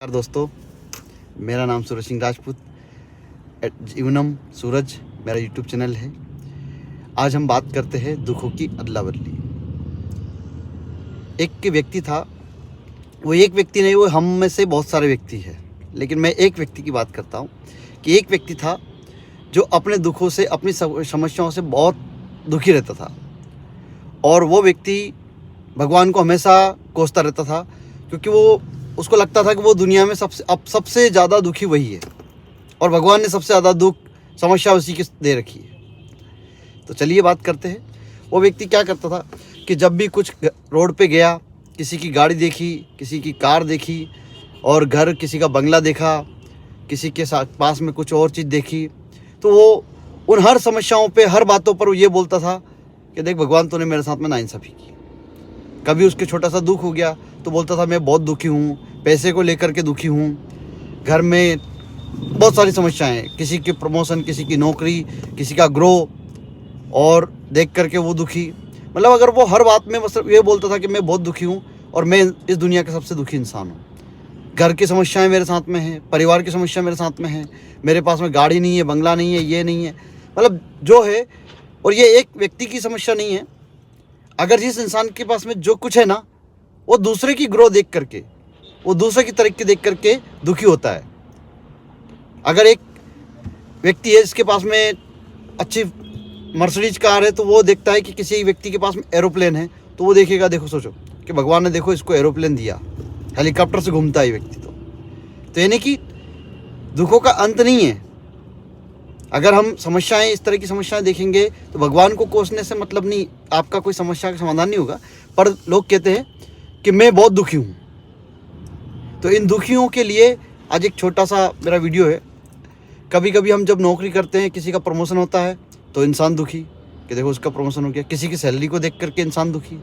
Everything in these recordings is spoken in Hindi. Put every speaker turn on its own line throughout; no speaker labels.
नमस्कार दोस्तों, मेरा नाम सूरज सिंह राजपूत जीवनम सूरज मेरा यूट्यूब चैनल है। आज हम बात करते हैं दुखों की अदला बदली। एक व्यक्ति था, वो एक व्यक्ति नहीं, वो हम में से बहुत सारे व्यक्ति हैं, लेकिन मैं एक व्यक्ति की बात करता हूँ कि एक व्यक्ति था जो अपने दुखों से, अपनी समस्याओं से बहुत दुखी रहता था। और वो व्यक्ति भगवान को हमेशा कोसता रहता था, क्योंकि उसको लगता था कि वो दुनिया में सबसे ज़्यादा दुखी वही है और भगवान ने सबसे ज़्यादा दुख समस्या उसी की दे रखी है। तो चलिए बात करते हैं। वो व्यक्ति क्या करता था कि जब भी कुछ रोड पे गया, किसी की गाड़ी देखी, किसी की कार देखी और घर, किसी का बंगला देखा, किसी के साथ पास में कुछ और चीज़ देखी, तो वो उन हर समस्याओं पे, हर बातों पर वो ये बोलता था कि देख भगवान, तूने मेरे साथ में नाइंसाफ़ी की। कभी उसके छोटा सा दुख हो गया तो बोलता था मैं बहुत दुखी हूँ, पैसे को लेकर के दुखी हूँ, घर में बहुत सारी समस्याएं हैं, किसी की प्रमोशन, किसी की नौकरी, किसी का ग्रो, और देख करके वो दुखी। मतलब अगर वो हर बात में बस ये बोलता था कि मैं बहुत दुखी हूँ और मैं इस दुनिया का सबसे दुखी इंसान हूँ। घर की समस्याएं मेरे साथ में हैं, परिवार की समस्या मेरे साथ में है, मेरे पास में गाड़ी नहीं है, बंगला नहीं है, ये नहीं है, मतलब जो है। और ये एक व्यक्ति की समस्या नहीं है। अगर जिस इंसान के पास में जो कुछ है ना, वो दूसरे की ग्रो देख करके, वो दूसरे की तरक्की देख करके दुखी होता है। अगर एक व्यक्ति है जिसके पास में अच्छी मर्सिडीज कार है, तो वो देखता है कि किसी व्यक्ति के पास में एरोप्लेन है, तो वो देखेगा, देखो सोचो कि भगवान ने देखो इसको एरोप्लेन दिया, हेलीकॉप्टर से घूमता है व्यक्ति। तो यानी कि दुखों का अंत नहीं है। अगर हम समस्याएं, इस तरह की समस्याएं देखेंगे तो भगवान को कोसने से मतलब नहीं, आपका कोई समस्या का समाधान नहीं होगा। पर लोग कहते हैं कि मैं बहुत दुखी हूँ। तो इन दुखियों के लिए आज एक छोटा सा मेरा वीडियो है। कभी कभी हम जब नौकरी करते हैं, किसी का प्रमोशन होता है तो इंसान दुखी कि देखो उसका प्रमोशन हो गया, किसी की सैलरी को देख करके इंसान दुखी,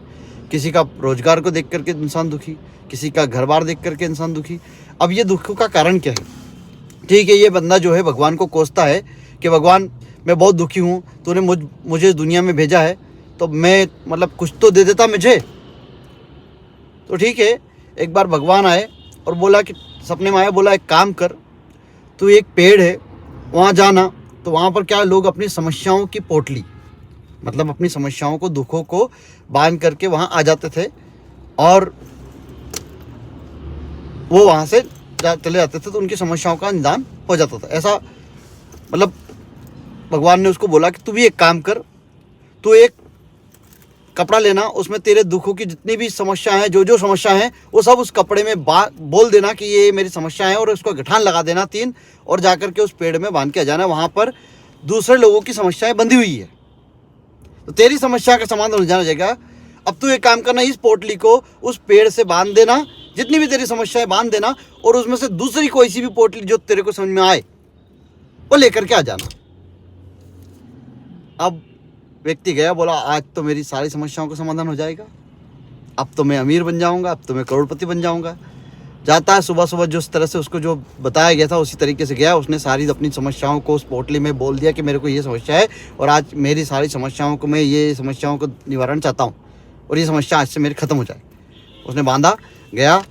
किसी का रोजगार को देख करके इंसान दुखी, किसी का घर बार देख करके इंसान दुखी। अब ये दुखों का कारण क्या है? ठीक है, ये बंदा जो है भगवान को कोसता है कि भगवान मैं बहुत दुखी हूँ, तूने मुझे दुनिया में भेजा है, तो मैं मतलब कुछ तो दे देता मुझे। तो ठीक है, एक बार भगवान आए और बोला कि सपने में आया, बोला एक काम कर, तू एक पेड़ है वहाँ जाना। तो वहाँ पर क्या, लोग अपनी समस्याओं की पोटली, मतलब अपनी समस्याओं को, दुखों को बांध करके वहाँ आ जाते थे और वो वहाँ से चले जाते थे, तो उनकी समस्याओं का निदान हो जाता था। ऐसा मतलब भगवान ने उसको बोला कि तू भी एक काम कर, तू एक कपड़ा लेना, उसमें तेरे दुखों की जितनी भी समस्या हैं, जो समस्या हैं, वो सब उस कपड़े में बोल देना कि ये मेरी समस्या है, और उसको गठान लगा देना 3, और जाकर के उस पेड़ में बांध के आ जाना। वहाँ पर दूसरे लोगों की समस्याएं बंधी हुई है, तो तेरी समस्या का समाधान हो जाएगा। अब तू एक काम करना, इस पोटली को उस पेड़ से बांध देना, जितनी भी तेरी समस्याएं बांध देना, और उसमें से दूसरी कोई सी भी पोटली जो तेरे को समझ में आए वो लेकर के आ जाना। अब व्यक्ति गया, बोला आज तो मेरी सारी समस्याओं का समाधान हो जाएगा, अब तो मैं अमीर बन जाऊंगा, अब तो मैं करोड़पति बन जाऊंगा। जाता है, सुबह सुबह जिस तरह से उसको जो बताया गया था उसी तरीके से गया। उसने सारी अपनी समस्याओं को उस पोटली में बोल दिया कि मेरे को ये समस्या है और आज मेरी सारी समस्याओं को, मैं ये समस्याओं को निवारण चाहता हूँ और ये समस्या आज से मेरी ख़त्म हो जाए। उसने बांधा, गया।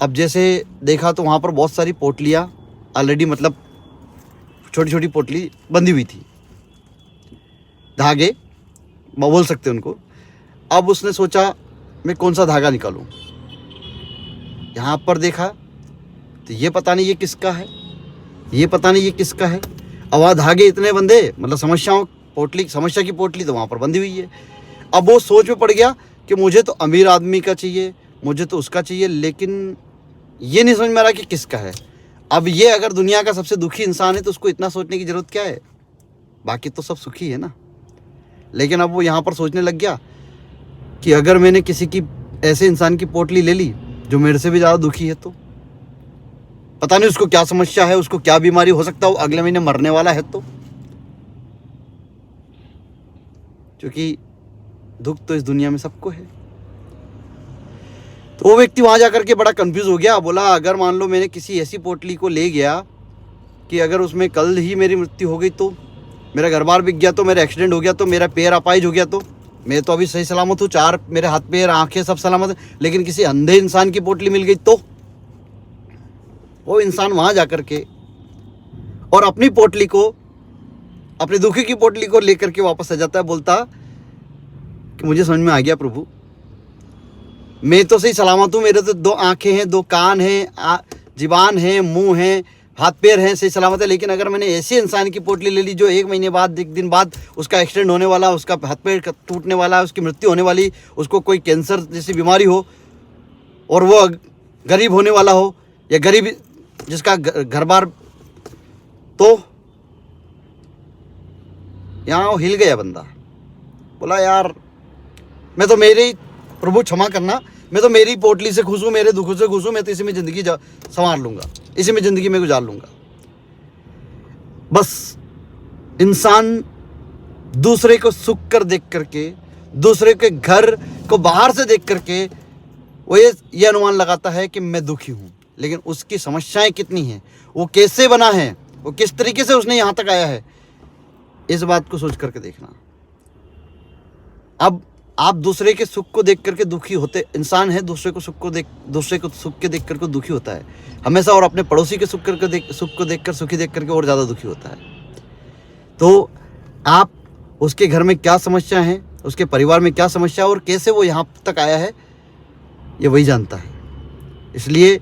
अब जैसे देखा तो वहाँ पर बहुत सारी पोटलियाँ ऑलरेडी, मतलब छोटी छोटी पोटली बंधी हुई थी, धागे बोल सकते हैं उनको। अब उसने सोचा मैं कौन सा धागा निकालूं। यहाँ पर देखा तो ये पता नहीं ये किसका है, ये पता नहीं ये किसका है। अब वहाँ धागे इतने बंधे, मतलब समस्या की पोटली तो वहाँ पर बंधी हुई है। अब वो सोच में पड़ गया कि मुझे तो अमीर आदमी का चाहिए, मुझे तो उसका चाहिए, लेकिन ये नहीं समझ में आ रहा कि किसका है। अब ये अगर दुनिया का सबसे दुखी इंसान है तो उसको इतना सोचने की ज़रूरत क्या है, बाकी तो सब सुखी है ना। लेकिन अब वो यहाँ पर सोचने लग गया कि अगर मैंने किसी की, ऐसे इंसान की पोटली ले ली जो मेरे से भी ज़्यादा दुखी है, तो पता नहीं उसको क्या समस्या है, उसको क्या बीमारी हो सकता है, वो अगले महीने मरने वाला है। तो क्योंकि दुख तो इस दुनिया में सबको है। तो वो व्यक्ति वहाँ जाकर के बड़ा कंफ्यूज हो गया। बोला अगर मान लो मैंने किसी ऐसी पोटली को ले गया कि अगर उसमें कल ही मेरी मृत्यु हो गई, तो मेरा घर बार बिक गया, तो मेरा एक्सीडेंट हो गया, तो मेरा पैर अपाहिज हो गया, तो मैं तो अभी सही सलामत हूँ, 4 मेरे हाथ पैर आंखें सब सलामत है, लेकिन किसी अंधे इंसान की पोटली मिल गई तो वो इंसान वहाँ जा कर के और अपनी पोटली को, अपने दुखी की पोटली को लेकर के वापस आ जाता है, बोलता कि मुझे समझ में आ गया प्रभु, मैं तो सही सलामत हूँ, मेरे तो 2 आंखें हैं, 2 कान हैं, ज़ुबान है, मुंह है, हाथ पैर हैं, सही सलामत है। लेकिन अगर मैंने ऐसे इंसान की पोटली ले ली जो 1 महीने बाद, 1 दिन बाद उसका एक्सीडेंट होने वाला, उसका हाथ पैर टूटने वाला, उसकी मृत्यु होने वाली, उसको कोई कैंसर जैसी बीमारी हो और वो गरीब होने वाला हो, या गरीब जिसका घर बार, तो यहाँ हिल गया बंदा, बोला यार मैं तो मेरे ही, प्रभु क्षमा करना, मैं तो मेरी पोटली से खुश हूँ, मेरे दुखों से खुश हूँ, मैं तो इसी में ज़िंदगी संवार लूँगा, इसी में ज़िंदगी में गुजार लूँगा। बस इंसान दूसरे को सुख कर देख करके, दूसरे के घर को बाहर से देख करके वो ये अनुमान लगाता है कि मैं दुखी हूँ, लेकिन उसकी समस्याएं कितनी हैं, वो कैसे बना है, वो किस तरीके से उसने यहाँ तक आया है, इस बात को सोच करके देखना। अब आप दूसरे के सुख को देख करके दुखी होते इंसान है, दूसरे को सुख के देख करके दुखी होता है हमेशा, और अपने पड़ोसी के सुख को देखकर सुखी देख करके और ज़्यादा दुखी होता है। तो आप उसके घर में क्या समस्या है, उसके परिवार में क्या समस्या है और कैसे वो यहाँ तक आया है, ये वही जानता है। इसलिए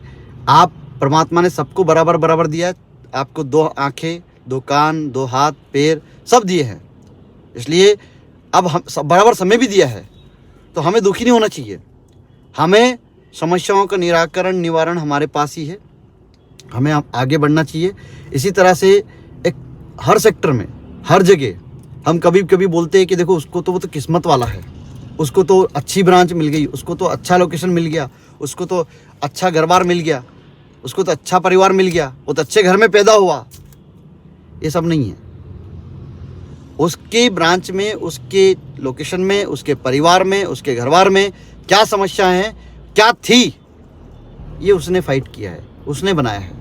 आप, परमात्मा ने सबको बराबर बराबर दिया है, आपको 2 आँखें, 2 कान, 2 हाथ पैर सब दिए हैं, इसलिए अब हम बराबर समय भी दिया है, तो हमें दुखी नहीं होना चाहिए। हमें समस्याओं का निवारण हमारे पास ही है, हमें आगे बढ़ना चाहिए। इसी तरह से एक हर सेक्टर में, हर जगह हम कभी कभी बोलते हैं कि देखो उसको तो, वो तो किस्मत वाला है, उसको तो अच्छी ब्रांच मिल गई, उसको तो अच्छा लोकेशन मिल गया, उसको तो अच्छा घर बार मिल गया, उसको तो अच्छा परिवार मिल गया, वो तो अच्छे घर में पैदा हुआ। ये सब नहीं है। उसके ब्रांच में, उसके लोकेशन में, उसके परिवार में, उसके घरबार में क्या समस्या है, क्या थी, ये उसने फाइट किया है, उसने बनाया है।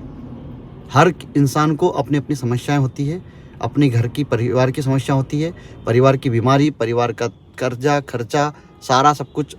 हर इंसान को अपनी अपनी समस्याएं होती है, अपने घर की, परिवार की समस्या होती है, परिवार की बीमारी, परिवार का कर्जा खर्चा, सारा सब कुछ।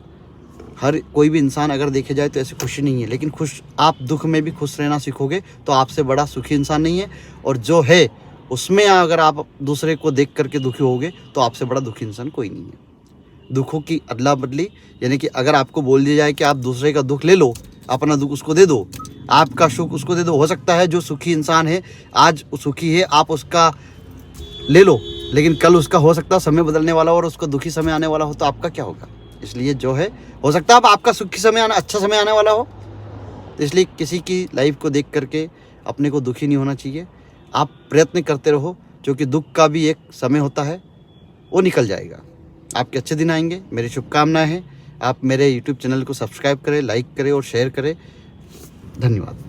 हर कोई भी इंसान अगर देखे जाए तो ऐसी खुशी नहीं है, लेकिन खुश, आप दुख में भी खुश रहना सीखोगे तो आपसे बड़ा सुखी इंसान नहीं है। और जो है उसमें अगर आप दूसरे को देख करके दुखी होगे तो आपसे बड़ा दुखी इंसान कोई नहीं है। दुखों की अदला बदली, यानी कि अगर आपको बोल दिया जाए कि आप दूसरे का दुख ले लो, अपना दुख उसको दे दो, आपका सुख उसको दे दो, हो सकता है जो सुखी इंसान है आज सुखी है, आप उसका ले लो, लेकिन कल उसका हो सकता है समय बदलने वाला हो और उसको दुखी समय आने वाला हो, तो आपका क्या होगा। इसलिए जो है, हो सकता है अब आपका सुखी समय अच्छा समय आने वाला हो, तो इसलिए किसी की लाइफ को देख करके अपने को दुखी नहीं होना चाहिए। आप प्रयत्न करते रहो, क्योंकि दुख का भी एक समय होता है, वो निकल जाएगा। आपके अच्छे दिन आएंगे, मेरी शुभकामनाएं हैं। आप मेरे YouTube चैनल को सब्सक्राइब करें, लाइक करें और शेयर करें। धन्यवाद।